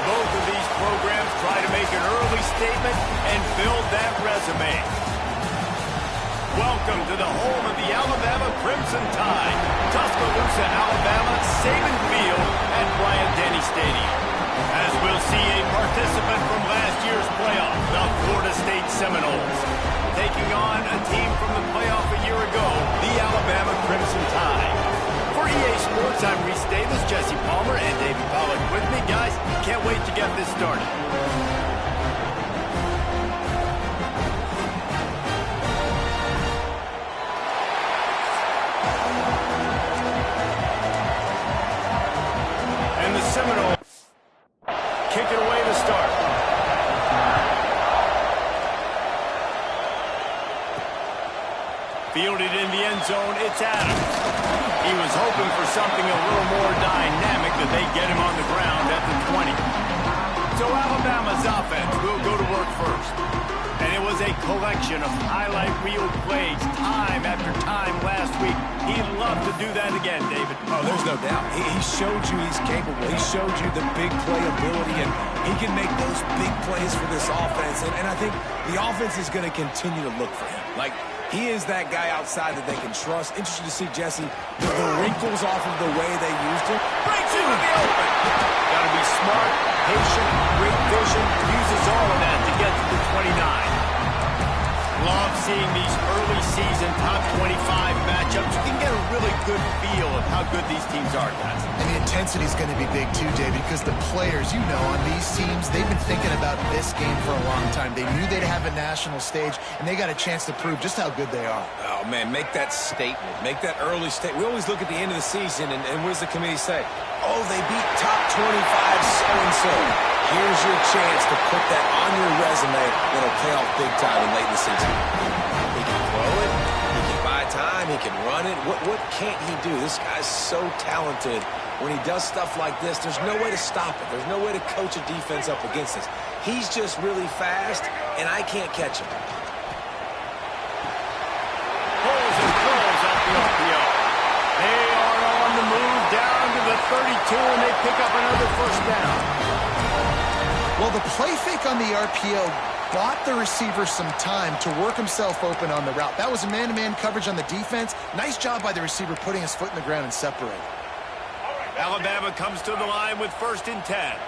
Both of these programs try to make an early statement and build that resume. Welcome to the home of the Alabama Crimson Tide, Tuscaloosa, Alabama, Saban Field at Bryant-Denny Stadium. As we'll see a participant from last year's playoff, the Florida State Seminoles, taking on a team from the playoff a year ago, the Alabama Crimson Tide. For EA Sports, I'm Reese Davis, Jesse Palmer, and David Pollack with me. Guys, can't wait to get this started. And the Seminoles kick it away to start. Fielded in the end zone, it's Adams. He was hoping for something a little more dynamic, that they get him on the ground at the 20. So Alabama's offense will go to work first. And it was a collection of highlight reel plays time after time last week. He'd love to do that again, David. Oh, there's no doubt. He showed you he's capable. He showed you the big play ability, and he can make those big plays for this offense. And I think the offense is going to continue to look for him. Like, he is that guy outside that they can trust. Interesting to see, Jesse, the wrinkles off of the way they used him. Breaks into the open. Got to be smart, patient, great vision. Uses all of that to get to the 29. Love seeing these early season top 25 matchups. You can get a really good feel of how good these teams are, guys. And the intensity is going to be big too, David, because the players, you know, on these teams, they've been thinking about this game for a long time. They knew they'd have a national stage, and they got a chance to prove just how good they are. Oh, man, make that statement. Make that early statement. We always look at the end of the season, and what does the committee say? Oh, they beat top 25 so-and-so. Here's your chance to put that on your resume that'll pay off big time and late in the season. He can throw it. He can buy time. He can run it. What can't he do? This guy's so talented. When he does stuff like this, there's no way to stop it. There's no way to coach a defense up against this. He's just really fast, and I can't catch him. Pulls and throws off the RPO. They are on the move down to the 32, and they pick up another first down. Well, the play fake on the RPO bought the receiver some time to work himself open on the route. That was a man-to-man coverage on the defense. Nice job by the receiver putting his foot in the ground and separating. Alabama comes to the line with 1st and 10.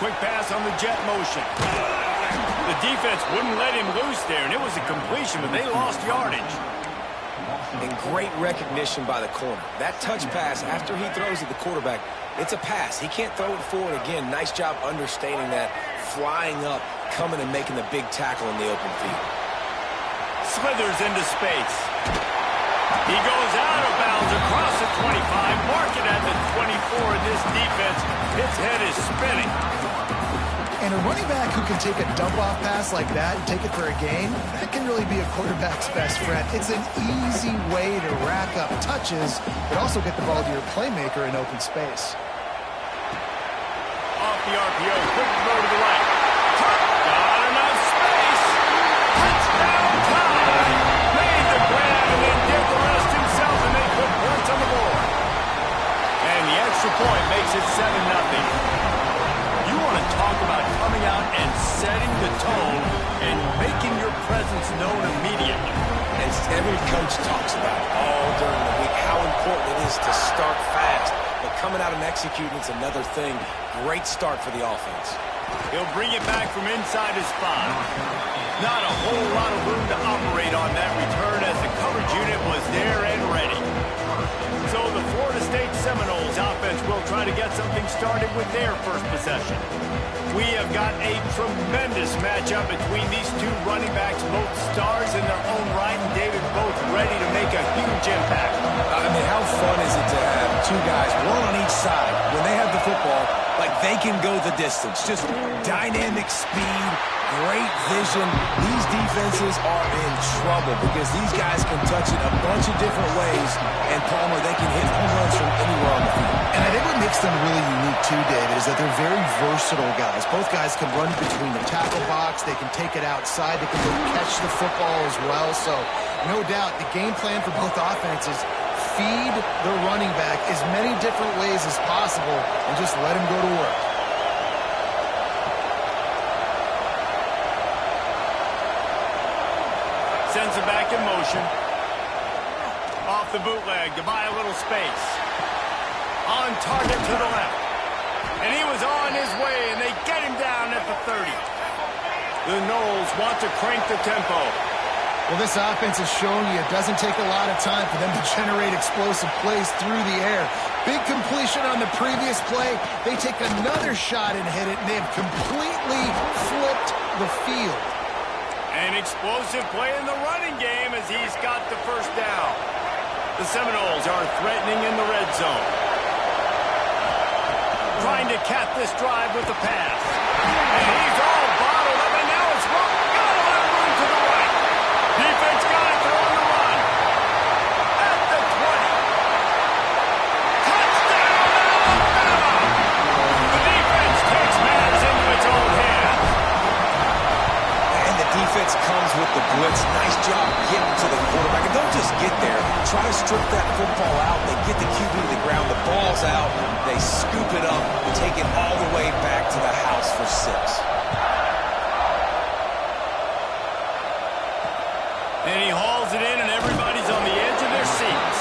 Quick pass on the jet motion. The defense wouldn't let him loose there, and it was a completion, but they lost yardage. And great recognition by the corner. That touch pass, after he throws at the quarterback, it's a pass. He can't throw it forward again. Nice job understanding that, flying up, coming and making the big tackle in the open field. Slithers into space. He goes out of bounds across the 25, mark it at the 24, and this defense, its head is spinning. And a running back who can take a dump-off pass like that and take it for a gain, that can really be a quarterback's best friend. It's an easy way to rack up touches, but also get the ball to your playmaker in open space. Off the RPO, quick throw to the right. Got enough space. Touchdown time. Made the grab and then did the rest himself, and they put points on the board. And the extra point makes it 7-0. You want to talk about coming out and setting the tone and making your presence known immediately. As every coach talks about all during the week, how important it is to start fast. But coming out and executing is another thing. Great start for the offense. He'll bring it back from inside his 5. Not a whole lot of room to operate on that return as the coverage unit was there and ready. So the Florida State Seminoles offense will try to get something started with their first possession. We have got a tremendous matchup between these two running backs, both stars in their own right, and David, both ready to make a huge impact. I mean, how fun is it to have two guys, one on each side, when they have the football, like they can go the distance. Just dynamic speed, great vision. These defenses are in trouble because these guys can touch it a bunch of different ways, and Palmer, they can hit home runs from anywhere on the field. And I think what makes them really unique too, David, is that they're very versatile guys. Both guys can run between the tackle box. They can take it outside. They can go catch the football as well. So no doubt the game plan for both offenses, feed the running back as many different ways as possible and just let him go to work. Sends it back in motion. Off the bootleg to buy a little space. On target to the left. And he was on his way, and they get him down at the 30. The Noles want to crank the tempo. Well, this offense has shown you it doesn't take a lot of time for them to generate explosive plays through the air. Big completion on the previous play. They take another shot and hit it, and they have completely flipped the field. An explosive play in the running game as he's got the first down. The Seminoles are threatening in the red zone. Trying to cap this drive with the pass. And he's all bottled up, and now it's wrong. Got a lot of room to the right. Defense got it on the run. At the 20. Touchdown, Alabama! The defense takes matters into its own hands. And the defense comes with the blitz. Nice job getting to the quarterback. And don't just get there. Try to strip that football out. They get the QB to the ground. The ball's out. They scoop it up, take it all the way back to the house for 6. And he hauls it in, and everybody's on the edge of their seats.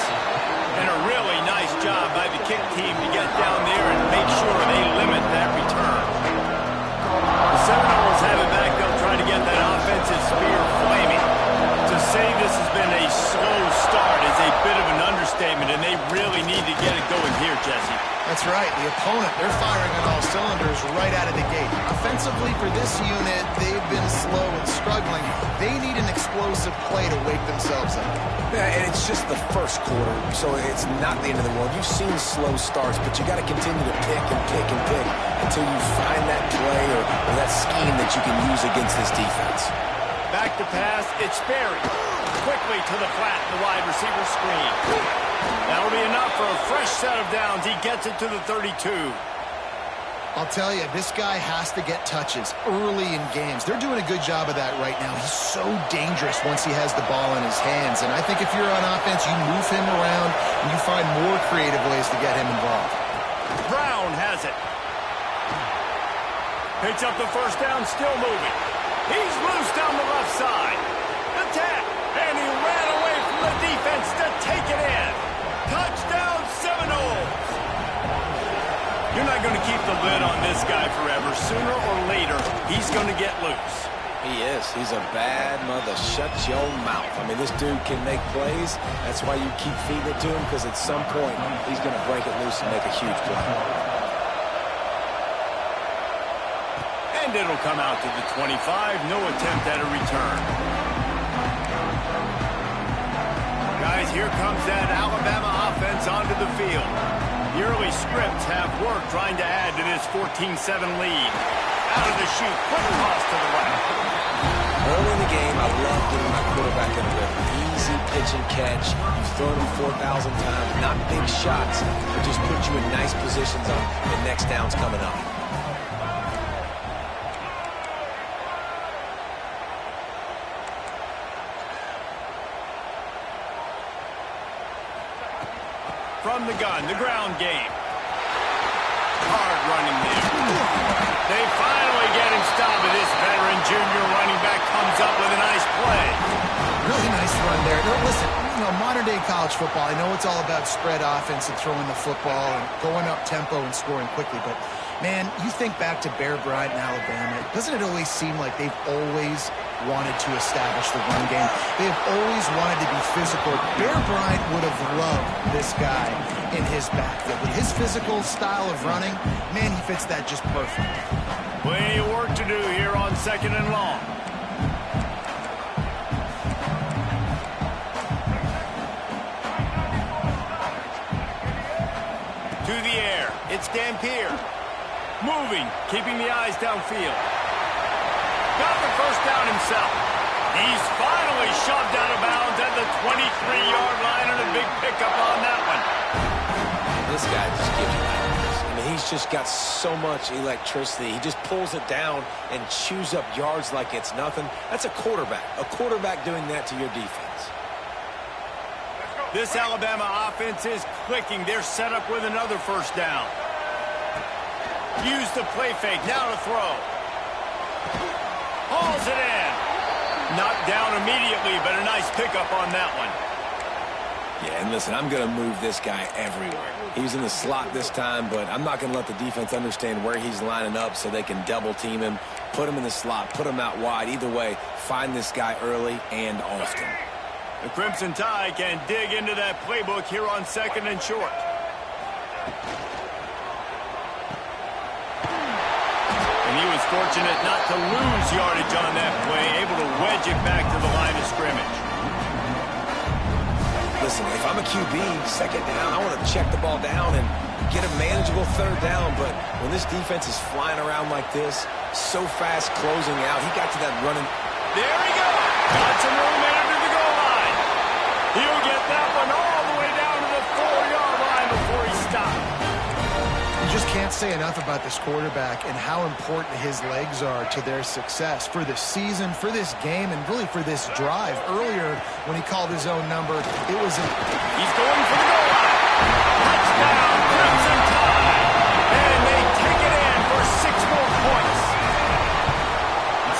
And a really nice job by the kick team to get down there and make sure they limit that return. The Seminoles have it back. They'll try to get that offensive spear flaming. To say this has been a slow start is a bit of an understatement, and they really need to get it going here, Jesse. That's right. The opponent, they're firing on all cylinders right out of the gate. Offensively for this unit, they've been slow and struggling. They need an explosive play to wake themselves up. Yeah, and it's just the first quarter, so it's not the end of the world. You've seen slow starts, but you got to continue to pick and pick and pick until you find that play or that scheme that you can use against this defense. Back to pass, it's Sperry. Quickly to the flat, the wide receiver screen. That'll be enough for a fresh set of downs. He gets it to the 32. I'll tell you, this guy has to get touches early in games. They're doing a good job of that right now. He's so dangerous once he has the ball in his hands. And I think if you're on offense, you move him around and you find more creative ways to get him involved. Brown has it. Picks up the first down, still moving. He's loose down the left side. Attack, and he ran away from the defense to take it in. Touchdown, Seminoles. You're not going to keep the lid on this guy forever. Sooner or later, he's going to get loose. He is. He's a bad mother. Shut your mouth. I mean, this dude can make plays. That's why you keep feeding it to him, because at some point, he's going to break it loose and make a huge play. And it'll come out to the 25. No attempt at a return. Guys, here comes that Alabama offense onto the field. The early scripts have worked trying to add to this 14-7 lead. Out of the chute, quick toss to the right. Early in the game, I love getting my quarterback in a rhythm. Easy pitch and catch. You've thrown him 4,000 times. Not big shots, but just put you in nice positions on the next downs coming up. From the gun, the ground game. Hard running there. They finally get him stopped, and this veteran junior running back comes up with a nice play. Really nice run there. No, listen, modern-day college football, I know it's all about spread offense and throwing the football and going up tempo and scoring quickly, but, man, you think back to Bear Bryant in Alabama, doesn't it always seem like they've always wanted to establish the run game? They've always wanted to be physical. Bear Bryant would have loved this guy in his backfield. With his physical style of running, man, he fits that just perfect. Plenty of work to do here on 2nd and long. To the air, it's Dampier. Moving, keeping the eyes downfield. Got the first down himself. He's finally shoved out of bounds at the 23-yard line, and a big pickup on that one. This guy just gives you nightmares. I mean, he's just got so much electricity. He just pulls it down and chews up yards like it's nothing. That's a quarterback. A quarterback doing that to your defense. Let's go. This Alabama offense is clicking. They're set up with another first down. Use the play fake. Now to throw. Hauls it in. Knocked down immediately, but a nice pickup on that one. Yeah, and listen, I'm going to move this guy everywhere. He's in the slot this time, but I'm not going to let the defense understand where he's lining up so they can double team him, put him in the slot, put him out wide. Either way, find this guy early and often. The Crimson Tide can dig into that playbook here on 2nd and short. And he was fortunate not to lose yardage on that play, able to wedge it back to the line of scrimmage. Listen, if I'm a QB, 2nd down, I want to check the ball down and get a manageable 3rd down. But when this defense is flying around like this, so fast closing out, he got to that running. There he goes. Got some room into the goal line. He'll get that one all the way down to the 4-yard line before he stops. You just can't say enough about this quarterback and how important his legs are to their success for the season, for this game, and really for this drive. Earlier, when he called his own number, it was He's going for the goal line. Touchdown, Crimson Tide. And they take it in for 6 more points.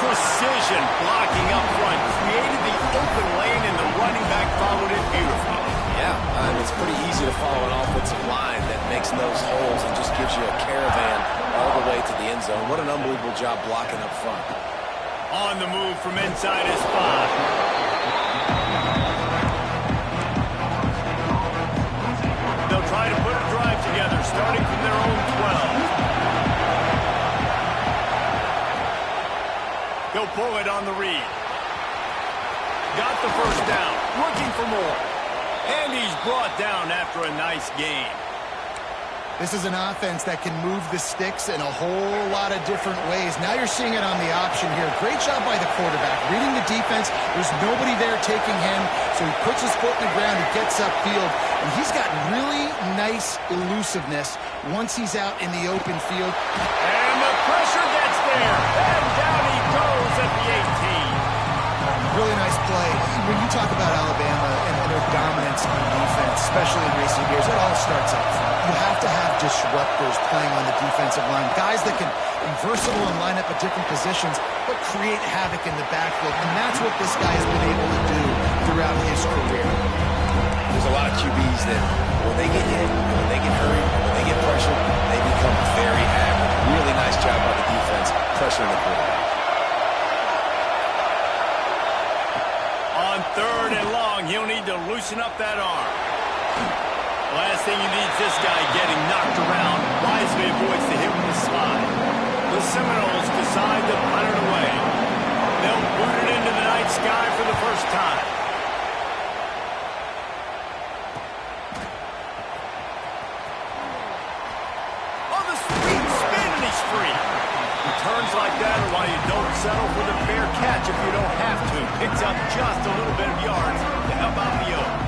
Precision blocking up front. Created the open lane, and the running back followed it beautifully. Yeah, it's pretty easy to follow an offensive line that makes those holes and just gives you a caravan all the way to the end zone. What an unbelievable job blocking up front. On the move from inside his 5. They'll try to put a drive together, starting from their own 12. He'll pull it on the read. Got the first down, looking for more. And he's brought down after a nice gain. This is an offense that can move the sticks in a whole lot of different ways. Now you're seeing it on the option here. Great job by the quarterback. Reading the defense, there's nobody there taking him, so he puts his foot in the ground, he gets upfield, and he's got really nice elusiveness once he's out in the open field. And the pressure gets there, and down he goes at the 18. Really nice play. When you talk about Alabama and their dominance on defense, especially in recent years, it all starts up front. You have to have disruptors playing on the defensive line, guys that can be versatile and line up at different positions, but create havoc in the backfield. And that's what this guy has been able to do throughout his career. There's a lot of QBs that when they get hit, when they get hurried, when they get pressured, they become very average. Really nice job by the defense, pressuring the quarterback. On 3rd and long, he'll need to loosen up that arm. Last thing he needs this guy getting knocked around. Wisely avoids the hit with the slide. The Seminoles decide to punt it away. They'll boot it into the night sky for the first time. On the speed spin, and he's free. Turns like that are why you don't settle for the fair catch if you don't have to. Picks up just a little bit of yards to help out the Oaks.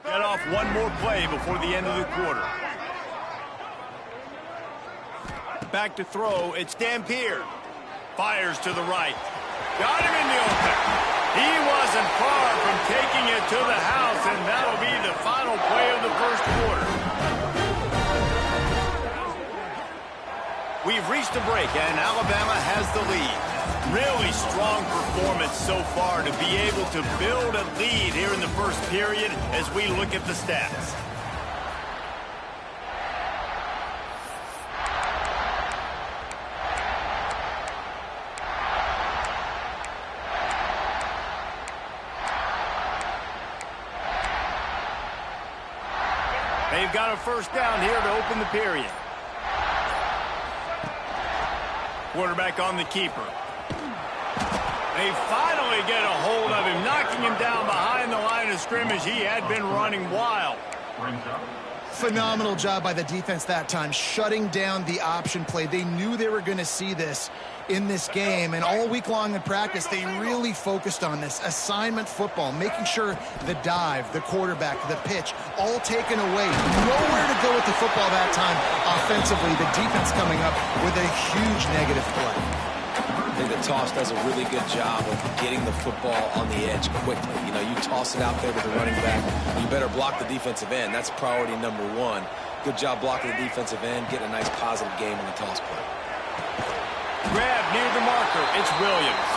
Get off one more play before the end of the quarter. Back to throw, it's Dampier. Fires to the right. Got him in the open. He wasn't far from taking it to the house, and that'll be the final play of the first quarter. We've reached a break, and Alabama has the lead. Really strong performance so far to be able to build a lead here in the first period as we look at the stats. They've got a first down here to open the period. Quarterback on the keeper. They finally get a hold of him, knocking him down behind the line of scrimmage. He had been running wild. Phenomenal job by the defense that time, shutting down the option play. They knew they were going to see this in this game, and all week long in practice, they really focused on this assignment football, making sure the dive, the quarterback, the pitch, all taken away. Nowhere to go with the football that time offensively. The defense coming up with a huge negative play. I think the toss does a really good job of getting the football on the edge quickly. You know, you toss it out there to the running back, you better block the defensive end. That's priority number one. Good job blocking the defensive end, getting a nice positive game on the toss play. Grab near the marker, it's Williams.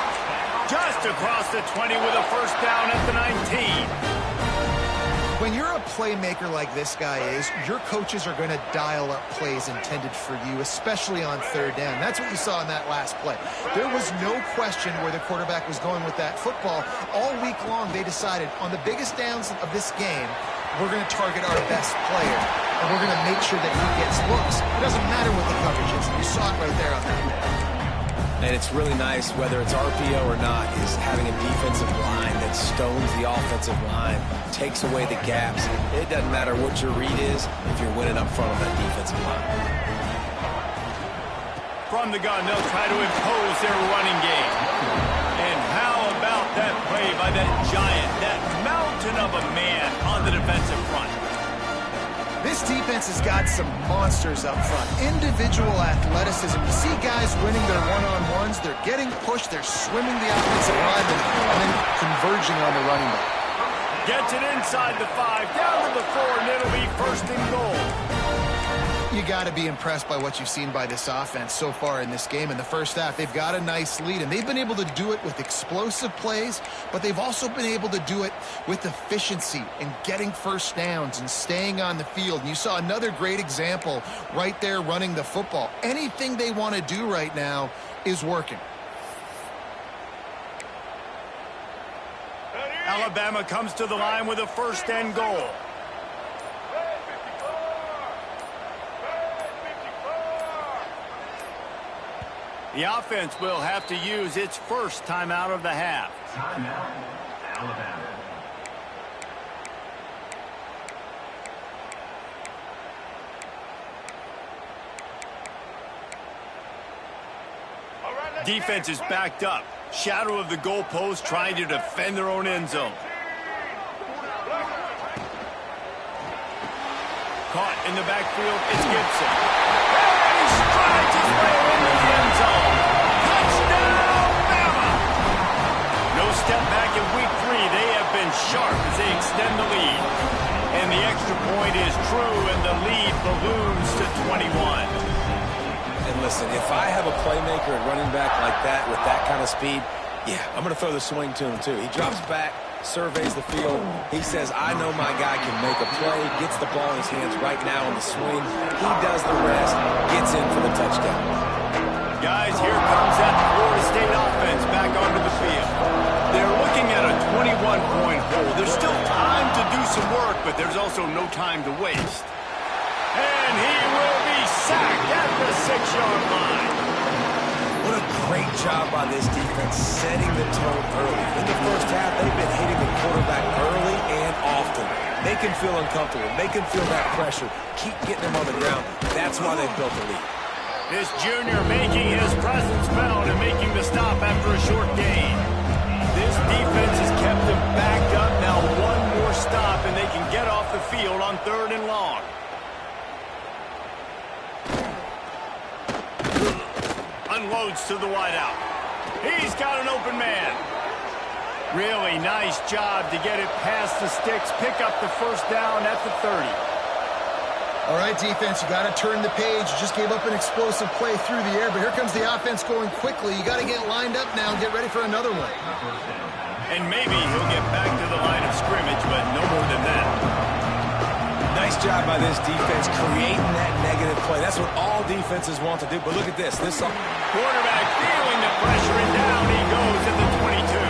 Just across the 20 with a first down at the 19. When you're a playmaker like this guy is, your coaches are going to dial up plays intended for you, especially on third down. That's what you saw in that last play. There was no question where the quarterback was going with that football. All week long, they decided on the biggest downs of this game, we're going to target our best player, and we're going to make sure that he gets looks. It doesn't matter what the coverage is. You saw it right there on that play. And it's really nice, whether it's RPO or not, is having a defensive line that stones the offensive line, takes away the gaps. It doesn't matter what your read is if you're winning up front of that defensive line. From the gun, they'll try to impose their running game. And how about that play by that giant, that mountain of a man on the defensive front? This defense has got some monsters up front. Individual athleticism. You see guys winning their one-on-ones. They're getting pushed. They're swimming the offensive lineman and then converging on the running back. Gets it inside the 5, down to the 4, and it'll be first and goal. You got to be impressed by what you've seen by this offense so far in this game. In the first half, they've got a nice lead, and they've been able to do it with explosive plays, but they've also been able to do it with efficiency and getting first downs and staying on the field. And you saw another great example right there running the football. Anything they want to do right now is working. Alabama comes to the line with a first and goal. The offense will have to use its first timeout of the half. Timeout, Alabama. Defense is backed up. Shadow of the goalpost, trying to defend their own end zone. Caught in the backfield, it's Gibson. And he strides his way into the end zone. Touchdown, Bama! No step back in week 3. They have been sharp as they extend the lead. And the extra point is true, and the lead balloons to 21. And listen, if I have a playmaker at running back like that with that kind of speed, yeah, I'm going to throw the swing to him too. He drops back, surveys the field. He says, I know my guy can make a play, gets the ball in his hands right now on the swing. He does the rest, gets in for the touchdown. Guys, here comes that Florida State offense back onto the field. They're looking at a 21-point hole. There's still time to do some work, but there's also no time to waste. And he will be sacked at the 6-yard line. What a great job by this defense setting the tone early. In the first half, they've been hitting the quarterback early and often. They can feel uncomfortable. They can feel that pressure. Keep getting them on the ground. That's why they've built the lead. This junior making his presence felt and making the stop after a short gain. This defense has kept them backed up. Now one more stop, and they can get off the field on 3rd and long. Unloads to the wideout. He's got an open man. Really nice job to get it past the sticks, pick up the first down at the 30. All right, defense, you got to turn the page. You just gave up an explosive play through the air, but here comes the offense going quickly. You got to get lined up now and get ready for another one. And maybe he'll get back to the line of scrimmage, but no more than that. Nice job by this defense creating that negative play. That's what all defenses want to do. But look at this. Quarterback feeling the pressure, and down he goes at the 22.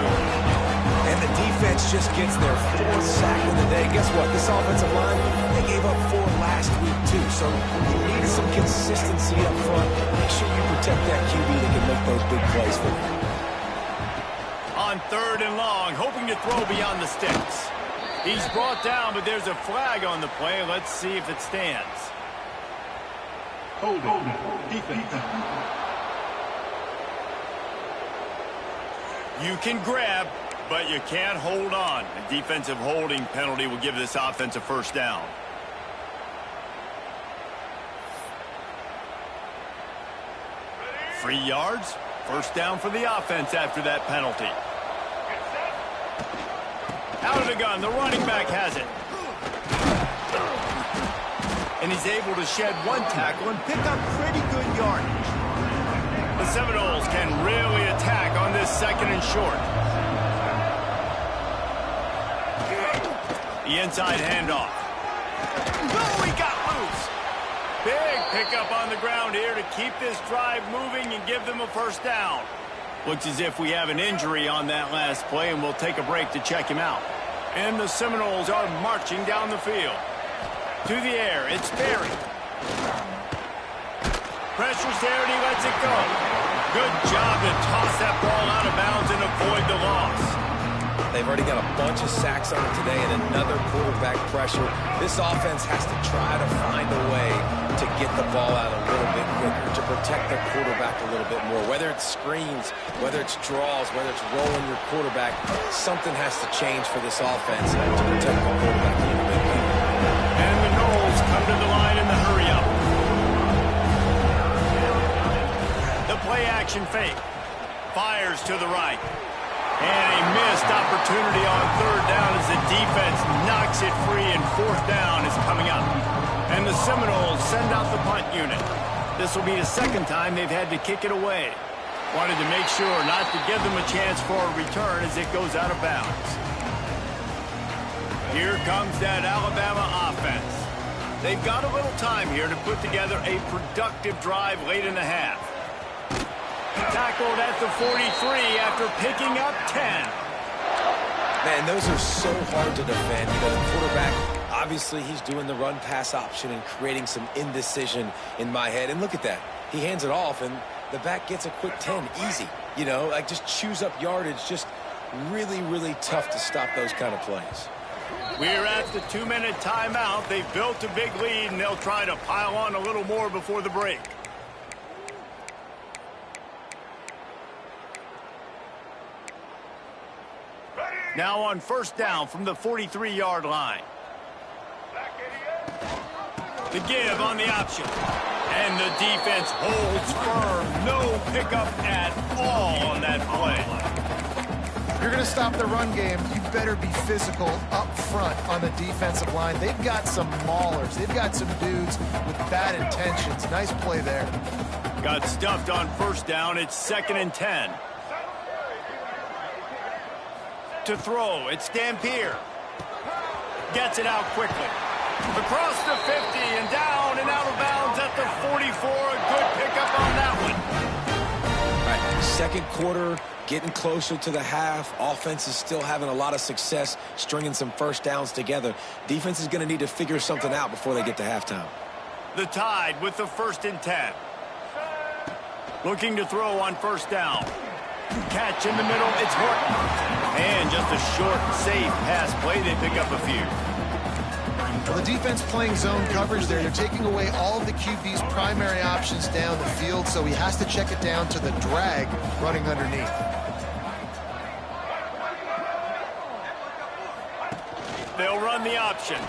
And the defense just gets their 4th sack of the day. Guess what? This offensive line, they gave up 4 last week too. So you need some consistency up front. Make sure you protect that QB that can make those big plays for you. On 3rd and long, hoping to throw beyond the sticks. He's brought down, but there's a flag on the play. Let's see if it stands. Hold it. Defense. You can grab, but you can't hold on. A defensive holding penalty will give this offense a first down. Free yards. First down for the offense after that penalty. Out of the gun, the running back has it. And he's able to shed one tackle and pick up pretty good yardage. The Seminoles can really attack on this 2nd and short. The inside handoff. Oh, he got loose. Big pickup on the ground here to keep this drive moving and give them a first down. Looks as if we have an injury on that last play, and we'll take a break to check him out. And the Seminoles are marching down the field. To the air, it's Berry. Pressure's there, and he lets it go. Good job to toss that ball out of bounds and avoid the loss. They've already got a bunch of sacks on it today and another quarterback pressure. This offense has to try to find a way to get the ball out a little bit quicker, to protect their quarterback a little bit more. Whether it's screens, whether it's draws, whether it's rolling your quarterback, something has to change for this offense to protect the quarterback a little bit better. And the Noles come to the line in the hurry-up. The play-action fake. Fires to the right. And a missed opportunity on 3rd down as the defense knocks it free, and 4th down is coming up. And the Seminoles send out the punt unit. This will be the 2nd time they've had to kick it away. Wanted to make sure not to give them a chance for a return as it goes out of bounds. Here comes that Alabama offense. They've got a little time here to put together a productive drive late in the half. Tackled at the 43 after picking up 10. Man, those are so hard to defend. You know, the quarterback, obviously he's doing the run-pass option and creating some indecision in my head. And look at that. He hands it off, and the back gets a quick 10. Easy. You know, like just chews up yardage. Just really, really tough to stop those kind of plays. We're at the 2-minute timeout. They've built a big lead, and they'll try to pile on a little more before the break. Now on 1st down from the 43-yard line. The give on the option. And the defense holds firm. No pickup at all on that play. If you're going to stop the run game, you better be physical up front on the defensive line. They've got some maulers. They've got some dudes with bad intentions. Nice play there. Got stuffed on 1st down. It's 2nd and 10. To throw, it's Dampier. Gets it out quickly. Across the 50 and down and out of bounds at the 44. A good pickup on that one. All right, 2nd quarter, getting closer to the half. Offense is still having a lot of success stringing some first downs together. Defense is going to need to figure something out before they get to halftime. The Tide with the 1st and 10. Looking to throw on 1st down. Catch in the middle, it's Horton. And just a short, safe pass play. They pick up a few. Well, the defense playing zone coverage there. They're taking away all of the QB's primary options down the field, so he has to check it down to the drag running underneath. They'll run the option.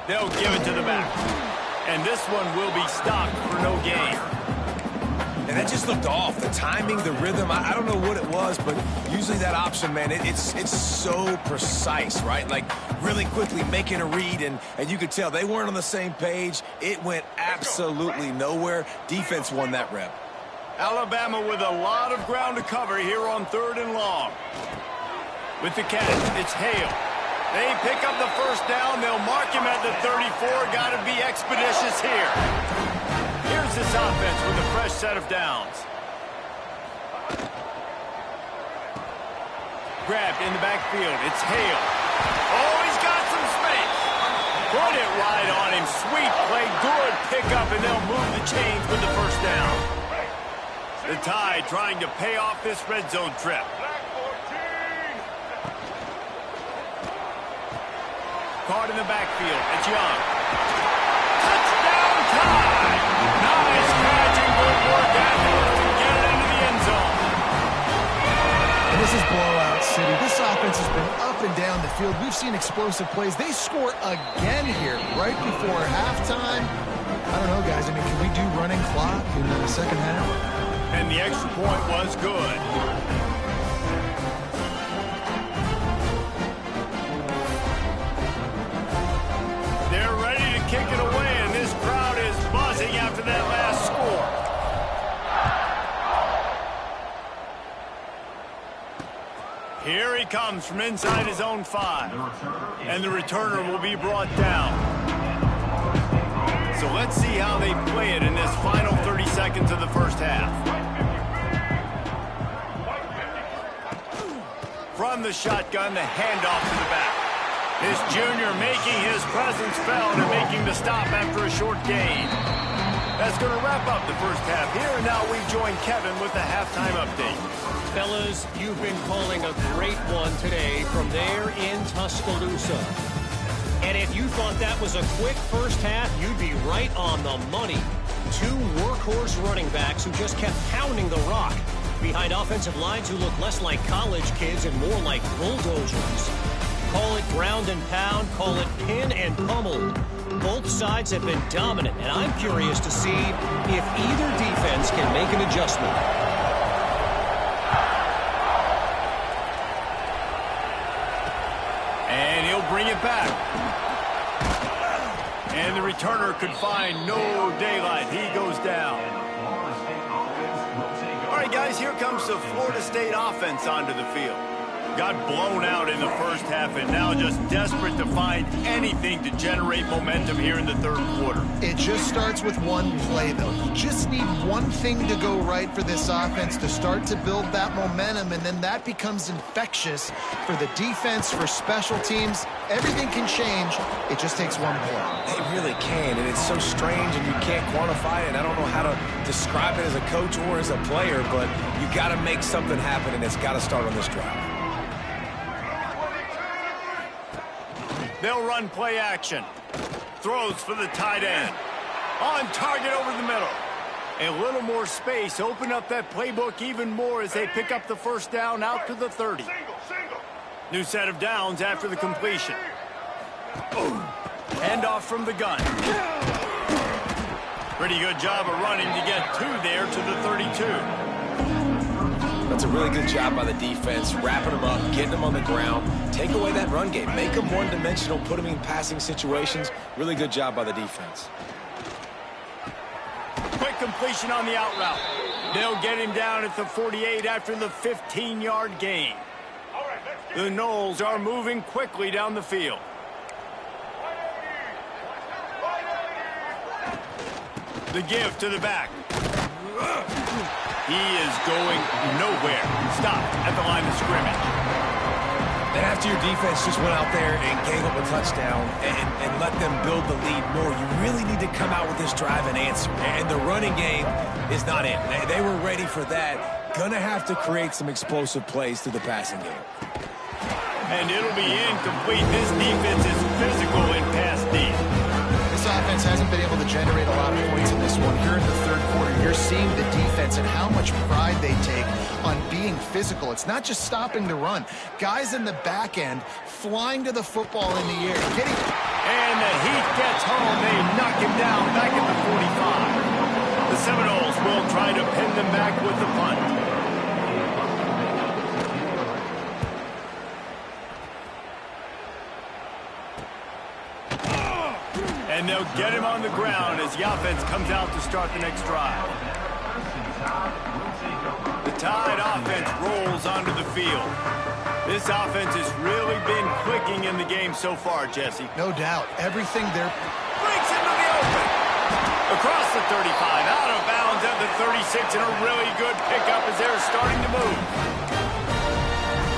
They'll give it to the back. And this one will be stopped for no gain. And that just looked off. The timing, the rhythm, I don't know what it was, but usually that option, man, it's so precise, right? Like really quickly making a read, and you could tell they weren't on the same page. It went absolutely nowhere. Defense won that rep. Alabama with a lot of ground to cover here on 3rd and long. With the catch, it's Hale. They pick up the first down. They'll mark him at the 34. Got to be expeditious here. Here's this offense with a fresh set of downs. Grabbed in the backfield. It's Hale. Oh, he's got some space. Put it right on him. Sweet play. Good pickup, and they'll move the chains with the first down. The Tide trying to pay off this red zone trip. Caught in the backfield. It's Young. Touchdown Tide! Nice catch and good work afterwards to get it into the end zone. And this is blowout city. This offense has been up and down the field. We've seen explosive plays. They score again here right before halftime. I don't know, guys. I mean, can we do running clock in the second half? And the extra point was good. They're ready to kick it away, and this crowd is buzzing after that last score. Here he comes from inside his own 5. And the returner will be brought down. So let's see how they play it in this final 30 seconds of the first half. From the shotgun, the handoff to the back. This junior making his presence felt and making the stop after a short gain. That's going to wrap up the first half here, and now we join Kevin with the halftime update. Fellas, you've been calling a great one today from there in Tuscaloosa. And if you thought that was a quick first half, you'd be right on the money. 2 workhorse running backs who just kept pounding the rock behind offensive lines who look less like college kids and more like bulldozers. Call it ground and pound, call it pin and pummel. Both sides have been dominant, and I'm curious to see if either defense can make an adjustment. And he'll bring it back. And the returner could find no daylight. He goes down. All right, guys, here comes the Florida State offense onto the field. Got blown out in the first half and now just desperate to find anything to generate momentum here in the third quarter. It just starts with one play, though. You just need one thing to go right for this offense to start to build that momentum, and then that becomes infectious for the defense, for special teams. Everything can change. It just takes one play. It really can, and it's so strange, and you can't quantify it. I don't know how to describe it as a coach or as a player, but you got to make something happen, and it's got to start on this drive. They'll run play action. Throws for the tight end. On target over the middle. A little more space. Open up that playbook even more as they pick up the first down out to the 30. New set of downs after the completion. Hand off from the gun. Pretty good job of running to get 2 there to the 32. That's a really good job by the defense, wrapping them up, getting them on the ground. Take away that run game. Make them one-dimensional, put them in passing situations. Really good job by the defense. Quick completion on the out route. They'll get him down at the 48 after the 15-yard gain. The Noles are moving quickly down the field. The give to the back. He is going nowhere. Stop at the line of scrimmage. And after your defense just went out there and gave up a touchdown and let them build the lead more, you really need to come out with this drive and answer. And the running game is not in. They were ready for that. Gonna have to create some explosive plays through the passing game. And it'll be incomplete. This defense is physical in pass deep. This offense hasn't been able to generate a lot of points in this one. Here in the third quarter, you're seeing the defense and how much pride they take on being physical. It's not just stopping the run. Guys in the back end flying to the football in the air. And the Heat gets home. They knock him down back at the 45. The Seminoles will try to pin them back with the punt. And they'll get him on the ground as the offense comes out to start the next drive. The Tide offense rolls onto the field. This offense has really been clicking in the game so far, Jesse. No doubt. Everything there Breaks into the open. Across the 35, out of bounds at the 36, and a really good pickup as they're starting to move.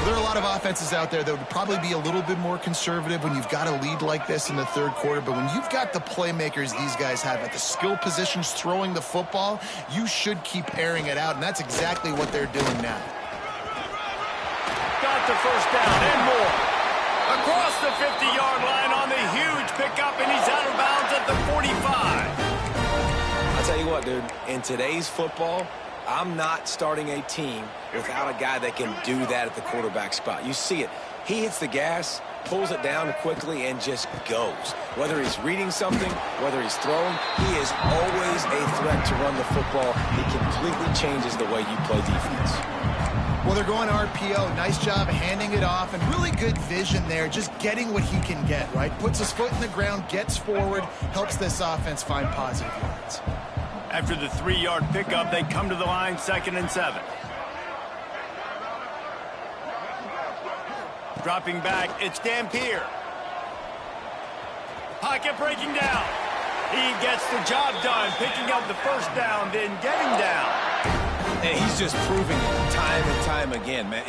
There are a lot of offenses out there that would probably be a little bit more conservative when you've got a lead like this in the third quarter. But when you've got the playmakers these guys have at the skill positions throwing the football, you should keep airing it out. And that's exactly what they're doing now. Got the first down and more. Across the 50-yard line on the huge pickup, and he's out of bounds at the 45. I'll tell you what, dude, in today's football, I'm not starting a team without a guy that can do that at the quarterback spot. You see it. He hits the gas, pulls it down quickly, and just goes. Whether he's reading something, whether he's throwing, he is always a threat to run the football. He completely changes the way you play defense. Well, they're going RPO. Nice job handing it off, and really good vision there, just getting what he can get, right? Puts his foot in the ground, gets forward, helps this offense find positive yards. After the 3-yard pickup, they come to the line, 2nd and 7. Dropping back, it's Dampier. Pocket breaking down. He gets the job done, picking up the first down, then getting down. And he's just proving it time and time again, man.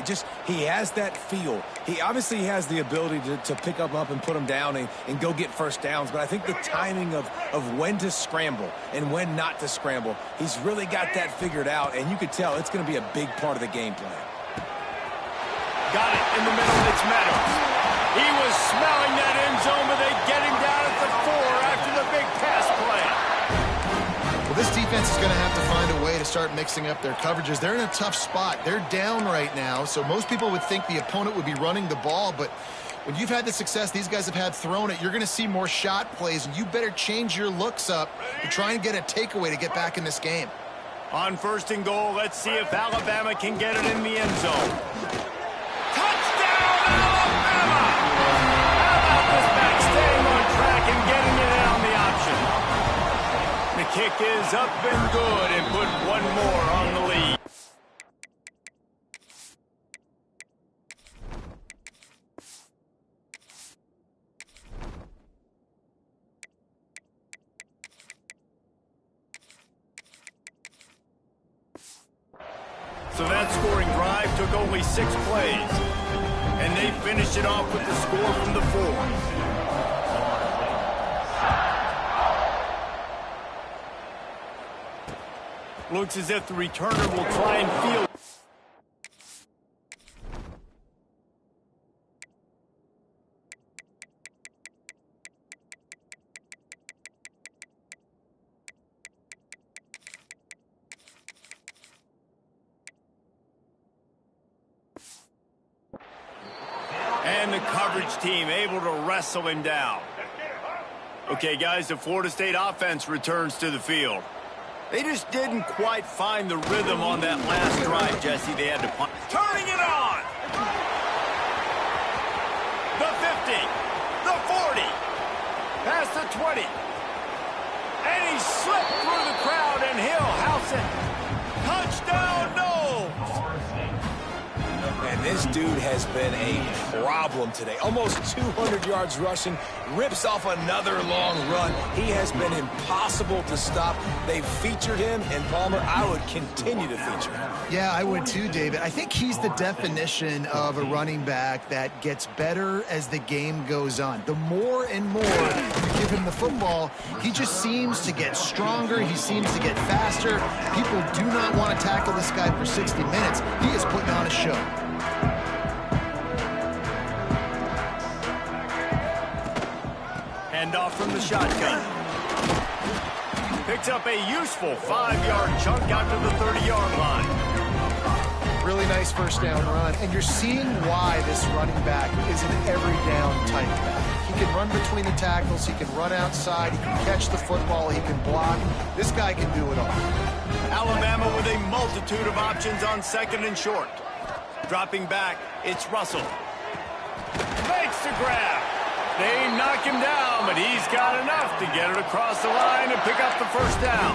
He has that feel. He obviously has the ability to pick up and put them down and go get first downs. But I think the timing of when to scramble and when not to scramble, he's really got that figured out. And you could tell it's going to be a big part of the game plan. Got it in the middle, it's Meadows. He was smelling that end zone, but they get him down at the 4 after the big pass play. Well, this defense is going to have to find a way to start mixing up their coverages. They're in a tough spot. They're down right now, so most people would think the opponent would be running the ball, but when you've had the success these guys have had throwing it, you're going to see more shot plays, and you better change your looks up to try and get a takeaway to get back in this game. On 1st and goal, let's see if Alabama can get it in the end zone. Touchdown, Alabama! How about this back staying on track and getting it in on the option? The kick is up and good and put one more on the lead. So that scoring drive took only 6 plays, and they finished it off with the score from the 4. Looks as if the returner will try and field. And the coverage team able to wrestle him down. Okay, guys, the Florida State offense returns to the field. They just didn't quite find the rhythm on that last drive, Jesse. They had to punt. Turning it on! The 50, the 40, past the 20. And he slipped through the crowd, and he'll house it. Touchdown, no! And this dude has been a problem today. Almost 200 yards rushing, rips off another long run. He has been impossible to stop. They've featured him, and Palmer, I would continue to feature him. Yeah, I would too, David. I think he's the definition of a running back that gets better as the game goes on. The more and more you give him the football, he just seems to get stronger. He seems to get faster. People do not want to tackle this guy for 60 minutes. He is putting on a show. Handoff from the shotgun. Picks up a useful 5-yard chunk out to the 30-yard line. Really nice first down run, and you're seeing why this running back is an every down type back. He can run between the tackles, he can run outside, he can catch the football, he can block. This guy can do it all. Alabama with a multitude of options on second and short. Dropping back, it's Russell. Makes the grab. They knock him down, but he's got enough to get it across the line and pick up the first down.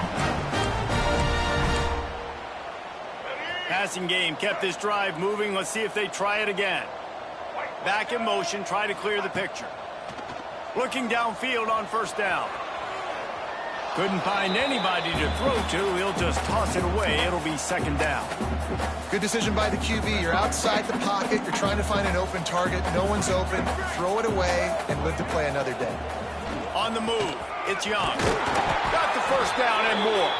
Passing game kept this drive moving. Let's see if they try it again. Back in motion, try to clear the picture. Looking downfield on first down. Couldn't find anybody to throw to. He'll just toss it away. It'll be second down. Good decision by the QB. You're outside the pocket. You're trying to find an open target. No one's open. Throw it away and live to play another day. On the move, it's Young. Got the first down and more.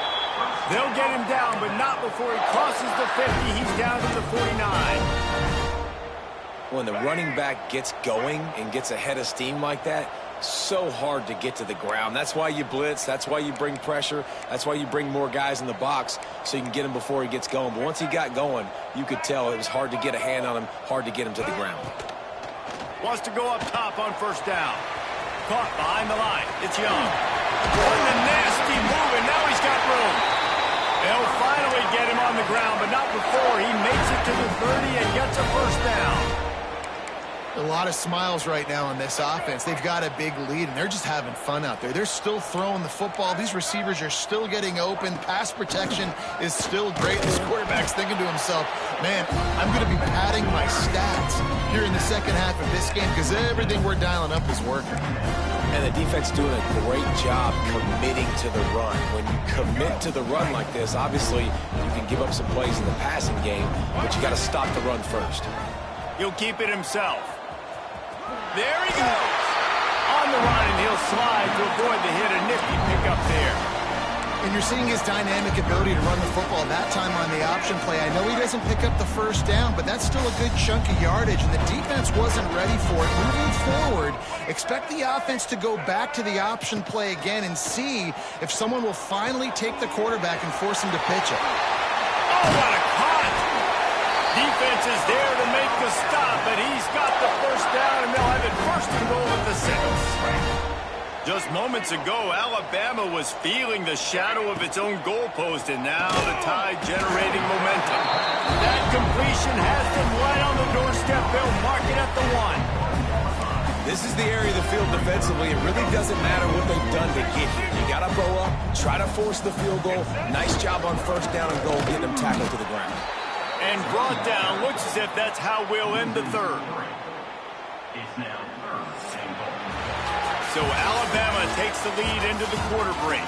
They'll get him down, but not before he crosses the 50. He's down to the 49. When the running back gets going and gets ahead of steam like that, so hard to get to the ground. That's why you blitz. That's why you bring pressure. That's why you bring more guys in the box so you can get him before he gets going. But once he got going, you could tell it was hard to get a hand on him, hard to get him to the ground. Wants to go up top on first down. Caught behind the line. It's Young. What a nasty move, and now he's got room. They'll finally get him on the ground, but not before he makes it to the 30 and gets a first down. A lot of smiles right now on this offense. They've got a big lead, and they're just having fun out there. They're still throwing the football. These receivers are still getting open. Pass protection is still great. This quarterback's thinking to himself, man, I'm going to be padding my stats here in the second half of this game because everything we're dialing up is working. And the defense doing a great job committing to the run. When you commit to the run like this, obviously you can give up some plays in the passing game, but you got to stop the run first. He'll keep it himself. There he goes. On the run, and he'll slide to avoid the hit. A nifty pickup there. And you're seeing his dynamic ability to run the football that time on the option play. I know he doesn't pick up the first down, but that's still a good chunk of yardage, and the defense wasn't ready for it. Moving forward, expect the offense to go back to the option play again and see if someone will finally take the quarterback and force him to pitch it. Oh, what a caught! Defense is there to make the stop, but he's got the first down, and they'll have it first and goal at the 6. Just moments ago, Alabama was feeling the shadow of its own goalpost, and now the Tide generating momentum. That completion has them right on the doorstep. They'll mark it at the 1. This is the area of the field defensively. It really doesn't matter what they've done to get here. You got to go up, try to force the field goal. Nice job on first down and goal, getting them tackled to the ground. And brought down. Looks as if that's how we'll end the third. So Alabama takes the lead into the quarter break.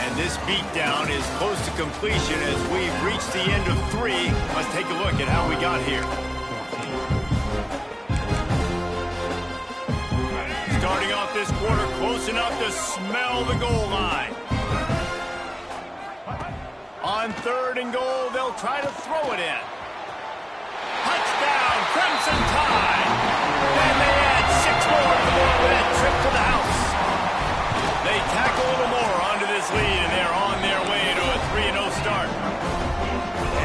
And this beatdown is close to completion as we've reached the end of 3. Let's take a look at how we got here. Starting off this quarter close enough to smell the goal line. On third and goal, they'll try to throw it in. Touchdown, Crimson Tide. And they add 6 more to that trip to the house. They tack a little more onto this lead, and they're on their way to a 3-0 start.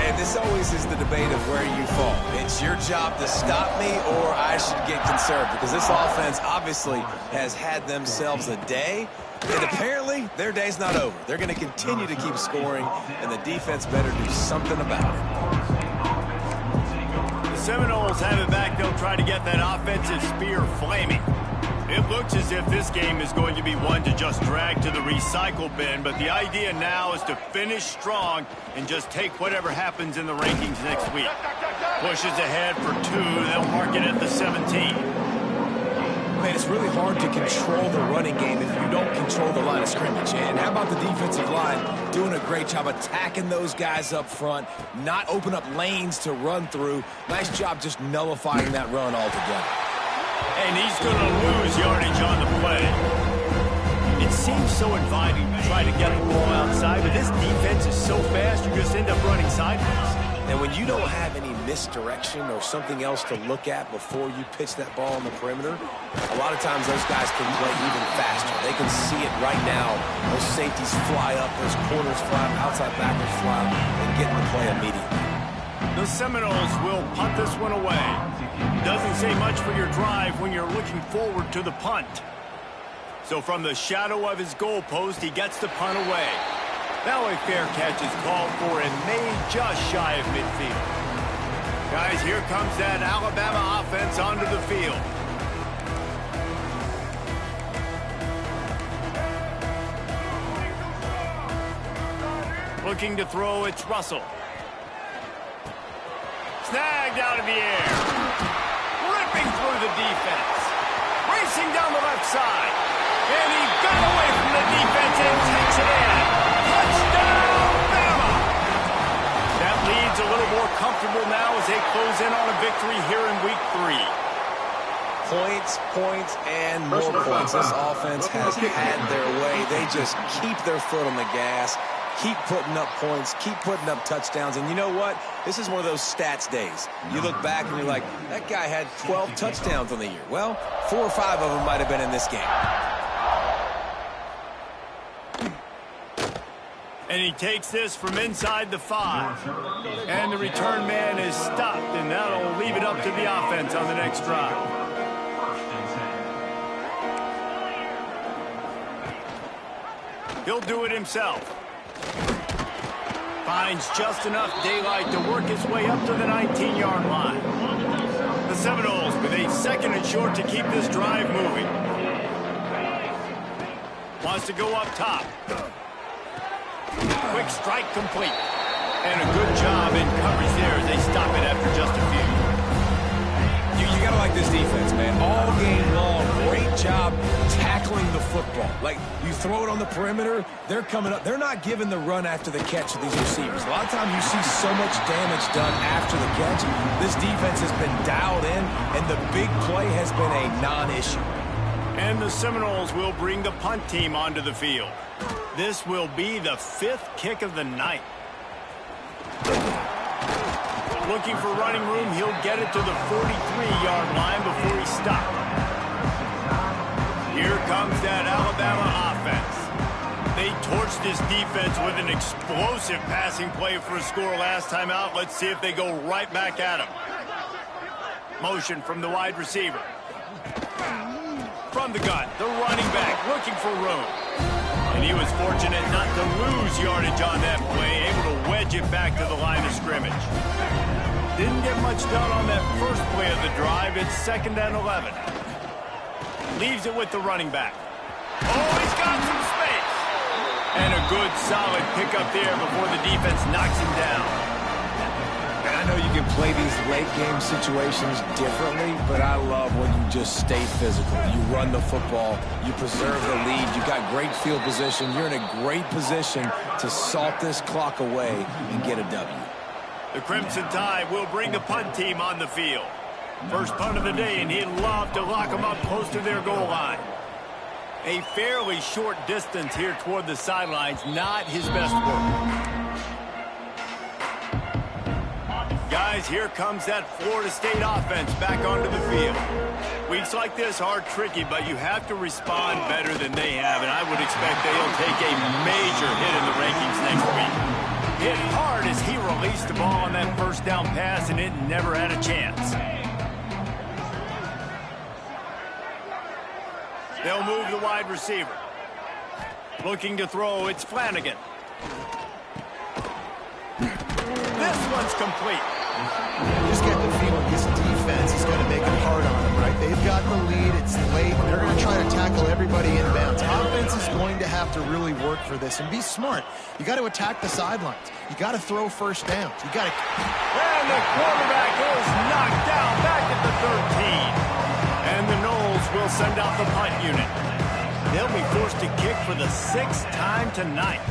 And this always is the debate of where you fall. It's your job to stop me, or I should get conserved, because this offense obviously has had themselves a day. And apparently, their day's not over. They're going to continue to keep scoring, and the defense better do something about it. The Seminoles have it back. They'll try to get that offensive spear flaming. It looks as if this game is going to be one to just drag to the recycle bin, but the idea now is to finish strong and just take whatever happens in the rankings next week. Pushes ahead for 2. They'll mark it at the 17. Man, it's really hard to control the running game if you don't control the line of scrimmage. And how about the defensive line doing a great job attacking those guys up front, not open up lanes to run through. Nice job just nullifying that run altogether. And he's going to lose yardage on the play. It seems so inviting to try to get the ball outside, but this defense is so fast, you just end up running sideways. And when you don't have any misdirection or something else to look at before you pitch that ball on the perimeter, a lot of times those guys can play even faster. They can see it right now. Those safeties fly up, those corners fly up, outside backers fly up, and get in the play immediately. The Seminoles will punt this one away. Doesn't say much for your drive when you're looking forward to the punt. So from the shadow of his goalpost, he gets the punt away. Now a fair catch is called for and made just shy of midfield. Guys, here comes that Alabama offense onto the field. Looking to throw, it's Russell. Snagged out of the air. Ripping through the defense. Racing down the left side. And he got away from the defense and takes it in. Touchdown, Bama! That lead's a little more comfortable now as they close in on a victory here in week 3. Points, points, and more points. This offense has had their way. They just keep their foot on the gas, keep putting up points, keep putting up touchdowns. And you know what? This is one of those stats days. You look back and you're like, that guy had 12 touchdowns on the year. Well, 4 or 5 of them might have been in this game. And he takes this from inside the 5. And the return man is stopped, and that'll leave it up to the offense on the next drive. He'll do it himself. Finds just enough daylight to work his way up to the 19-yard line. The Seminoles with a 2nd and short to keep this drive moving. Wants to go up top. Quick strike complete. And a good job in coverage there as they stop it after just a few. You got to like this defense, man. All game long, great job tackling the football. Like, you throw it on the perimeter, they're coming up. They're not giving the run after the catch to these receivers. A lot of times you see so much damage done after the catch. This defense has been dialed in, and the big play has been a non-issue. And the Seminoles will bring the punt team onto the field. This will be the 5th kick of the night. Looking for running room, he'll get it to the 43-yard line before he stops. Here comes that Alabama offense. They torched this defense with an explosive passing play for a score last time out. Let's see if they go right back at him. Motion from the wide receiver. From the gun, the running back looking for room. And he was fortunate not to lose yardage on that play, able to wedge it back to the line of scrimmage. Didn't get much done on that first play of the drive. It's 2nd and 11. Leaves it with the running back. Oh, he's got some space. And a good, solid pickup there before the defense knocks him down. And I know you can play these late-game situations differently, but I love when you just stay physical. You run the football. You preserve the lead. You got great field position. You're in a great position to salt this clock away and get a W. The Crimson Tide will bring the punt team on the field. First punt of the day, and he'd love to lock them up close to their goal line. A fairly short distance here toward the sidelines, not his best work. Guys, here comes that Florida State offense back onto the field. Weeks like this are tricky, but you have to respond better than they have, and I would expect they'll take a major hit in the rankings next week. Hit hard as he released the ball on that first down pass, and it never had a chance. They'll move the wide receiver. Looking to throw, it's Flanagan. This one's complete. Just get the feeling this defense is going to make it hard on them, right? They've got the lead. It's late. They're going to try to tackle everybody inbounds. Offense is going to have to really work for this and be smart. You got to attack the sidelines. You got to throw first downs. You got to. And the quarterback is knocked down back at the 13. And the Noles will send out the punt unit. They'll be forced to kick for the 6th time tonight.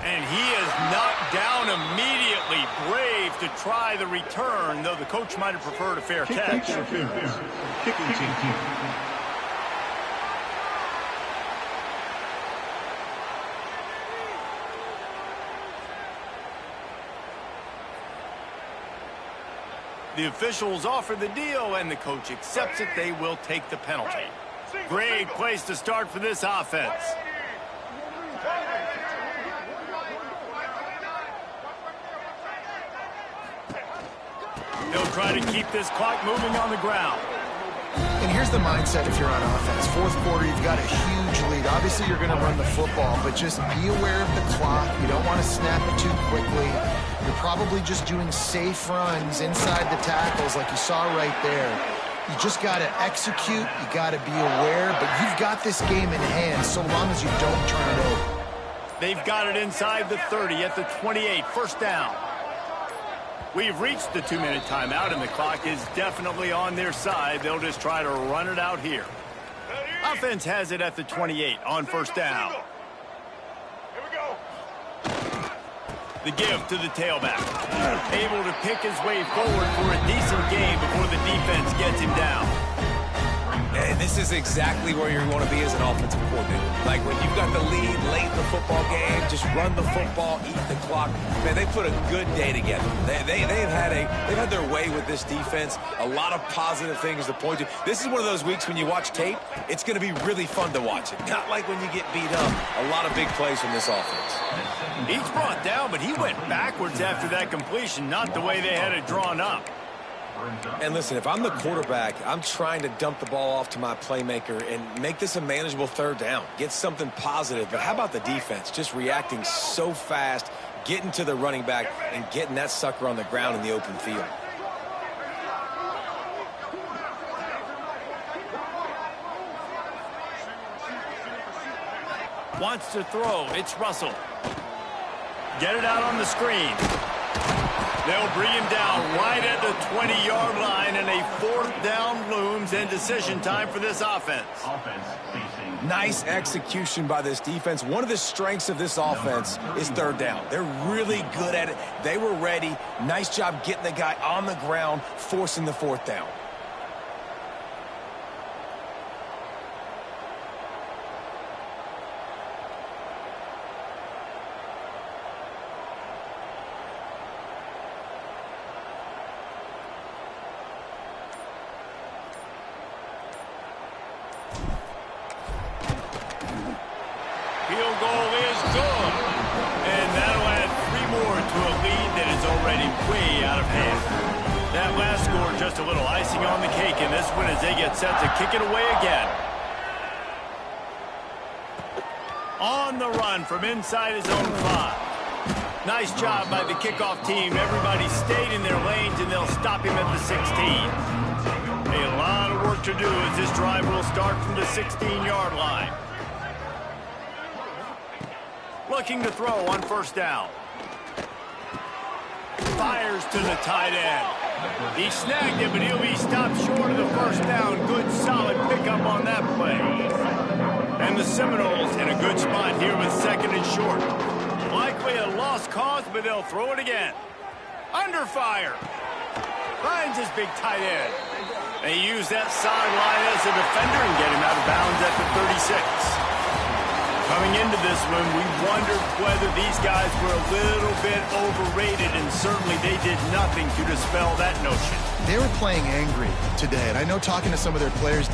And he is knocked down immediately. Brave to try the return, though the coach might have preferred a fair catch. Kicking team. The officials offer the deal, and the coach accepts it. They will take the penalty. Great place to start for this offense. They'll try to keep this clock moving on the ground. And here's the mindset if you're on offense. Fourth quarter, you've got a huge lead. Obviously, you're going to run the football, but just be aware of the clock. You don't want to snap it too quickly. You're probably just doing safe runs inside the tackles like you saw right there. You just got to execute. You got to be aware, but you've got this game in hand so long as you don't turn it over. They've got it inside the 30 at the 28. First down. We've reached the 2-minute timeout, and the clock is definitely on their side. They'll just try to run it out here. Offense has it at the 28 on first down. Here we go. The give to the tailback. Able to pick his way forward for a decent gain before the defense gets him down. And this is exactly where you want to be as an offensive coordinator. Like when you've got the lead late in the football game, just run the football, eat the clock. Man, they put a good day together. They've had their way with this defense. A lot of positive things to point to. This is one of those weeks when you watch tape, it's going to be really fun to watch it. Not like when you get beat up. A lot of big plays from this offense. He's brought down, but he went backwards after that completion, not the way they had it drawn up. And listen, if I'm the quarterback, I'm trying to dump the ball off to my playmaker and make this a manageable third down. Get something positive. But how about the defense? Just reacting so fast, getting to the running back, and getting that sucker on the ground in the open field. Wants to throw. It's Russell. Get it out on the screen. They'll bring him down right at the 20-yard line, and a fourth down looms, and decision time for this offense. Nice execution by this defense. One of the strengths of this offense is third down. They're really good at it. They were ready. Nice job getting the guy on the ground, forcing the fourth down. Field goal is good. And that'll add 3 more to a lead that is already way out of hand. That last score just a little icing on the cake in this one as they get set to kick it away again. On the run from inside his own 5. Nice job by the kickoff team. Everybody stayed in their lanes, and they'll stop him at the 16. A lot of work to do as this drive will start from the 16-yard line. Looking to throw on first down. Fires to the tight end. He snagged it, but he'll be stopped short of the first down. Good, solid pickup on that play. And the Seminoles in a good spot here with second and short. Likely a lost cause, but they'll throw it again. Under fire. Finds his big tight end. They use that sideline as a defender and get him out of bounds at the 36. Coming into this one, we wondered whether these guys were a little bit overrated, and certainly they did nothing to dispel that notion. They were playing angry today, and I know talking to some of their players,